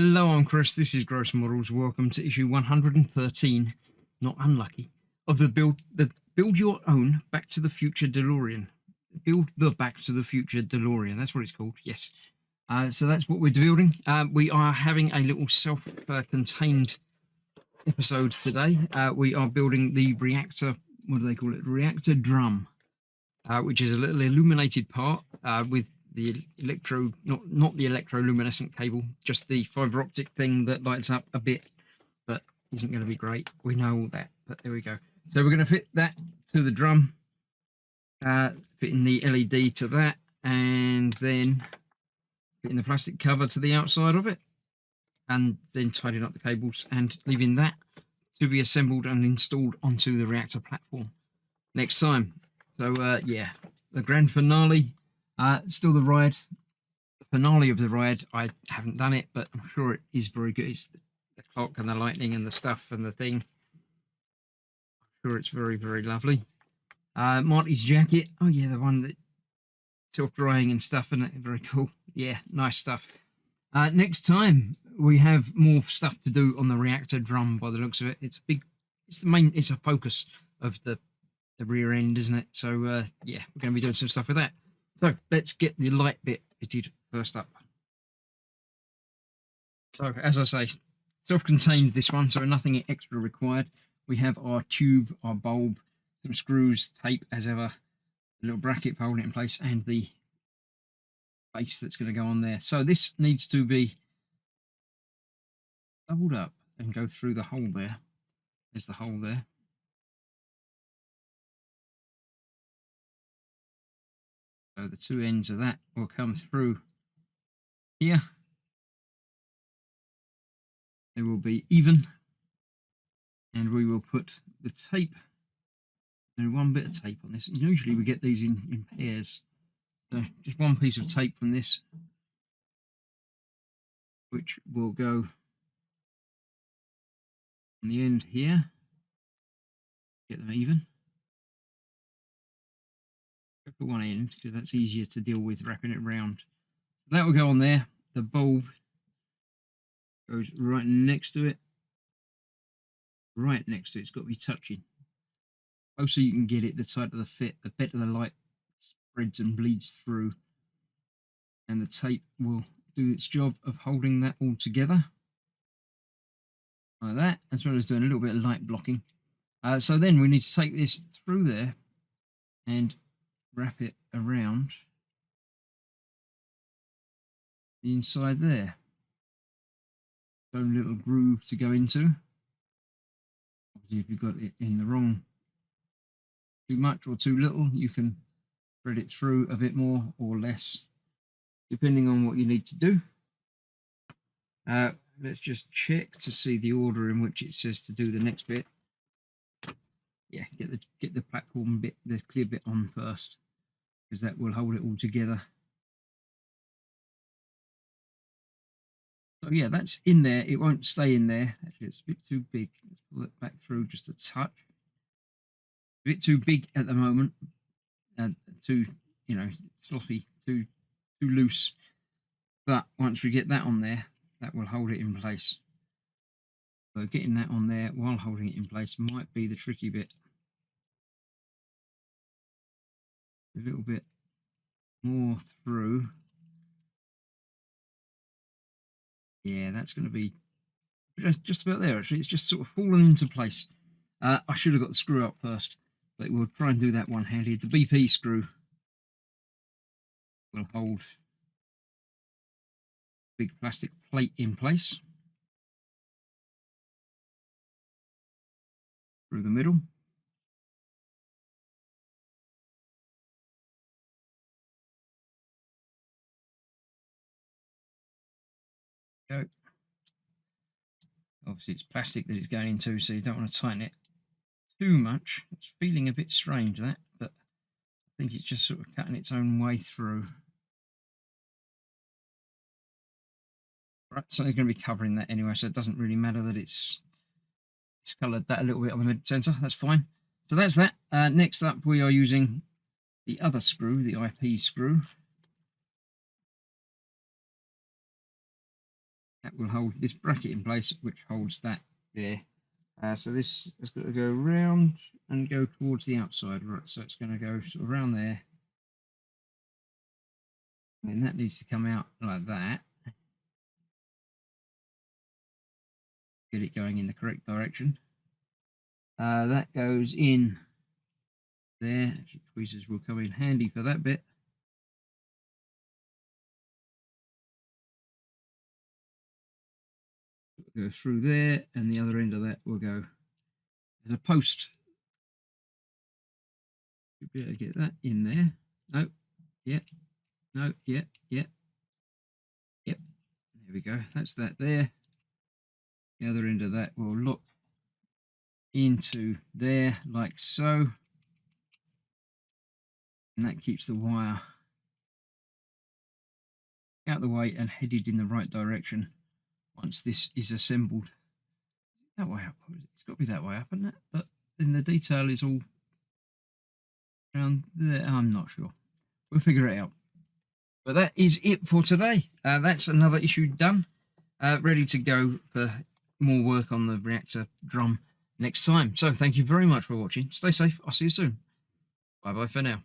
Hello, I'm Chris. This is Gross Models. Welcome to issue 113, not unlucky, of the Build Your Own Back to the Future Delorean. Build the Back to the Future Delorean. That's what it's called. Yes. So that's what we're building. We are having a little self-contained episode today. We are building the reactor. What do they call it? Reactor drum, which is a little illuminated part with the not the electroluminescent cable, just the fiber optic thing that lights up a bit, but isn't going to be great. We know all that, but there we go. So we're going to fit that to the drum, fitting the LED to that, and then fitting the plastic cover to the outside of it, and then tidying up the cables and leaving that to be assembled and installed onto the reactor platform next time. So yeah, the grand finale. Still the ride, the finale of the ride. I haven't done it, but I'm sure it is very good. It's the clock and the lightning and the stuff and the thing. I'm sure it's very, very lovely. Marty's jacket. Oh yeah, the one that self-drying and stuff, and very cool. Yeah, nice stuff. Next time we have more stuff to do on the reactor drum. By the looks of it, it's big. It's the main. It's a focus of the rear end, isn't it? So yeah, we're going to be doing some stuff with that. So let's get the light bit fitted first up. So as I say, self-contained this one, so nothing extra required. We have our tube, our bulb, some screws, tape as ever, a little bracket for holding it in place, and the base that's going to go on there. So this needs to be doubled up and go through the hole there. There's the hole there. So the two ends of that will come through here. They will be even, and we will put the tape, and one bit of tape on this. Usually we get these in pairs. So just one piece of tape from this, which will go on the end here. Get them even. Go for one end because that's easier to deal with wrapping it around. That will go on there. The bulb goes right next to it. Right next to it. It's got to be touching. Closer you can get it, the tighter the fit, the better the light spreads and bleeds through. And the tape will do its job of holding that all together. Like that, as well as doing a little bit of light blocking. So then we need to take this through there and wrap it around the inside there. So a little groove to go into. Obviously, if you've got it in the wrong, too much or too little, you can thread it through a bit more or less, depending on what you need to do. Let's just check to see the order in which it says to do the next bit. Yeah, get the platform bit, the clear bit on first, because that will hold it all together. So yeah, that's in there. It won't stay in there. Actually, it's a bit too big. Let's pull it back through just a touch. A bit too big at the moment. Too, sloppy, too loose. But once we get that on there, that will hold it in place. So getting that on there while holding it in place might be the tricky bit. A little bit more through. Yeah, that's going to be just about there, actually. It's just sort of fallen into place. I should have got the screw up first, but we'll try and do that one-handed. The BP screw will hold a big plastic plate in place through the middle. Go. Obviously, it's plastic that it's going into, so you don't want to tighten it too much. It's feeling a bit strange, that, but I think it's just sort of cutting its own way through. Right, so it's going to be covering that anyway, so it doesn't really matter that it's coloured that a little bit on the mid-centre. That's fine. So that's that. Next up, we are using the other screw, the IP screw. That will hold this bracket in place, which holds that there. So this has got to go around and go towards the outside, right? So it's going to go sort of around there. And that needs to come out like that. Get it going in the correct direction. That goes in there. Actually, tweezers will come in handy for that bit. Go through there, and the other end of that will go as a post. You'll be able to get that in there. No, yeah, no, yeah, yeah, yep. There we go. That's that there. The other end of that will look into there like so, and that keeps the wire out the way and headed in the right direction once this is assembled. That way up, it's got to be that way up, isn't it? But then the detail is all around there. I'm not sure. We'll figure it out. But that is it for today. That's another issue done, ready to go for more work on the reactor drum next time. So thank you very much for watching. Stay safe. I'll see you soon. Bye bye for now.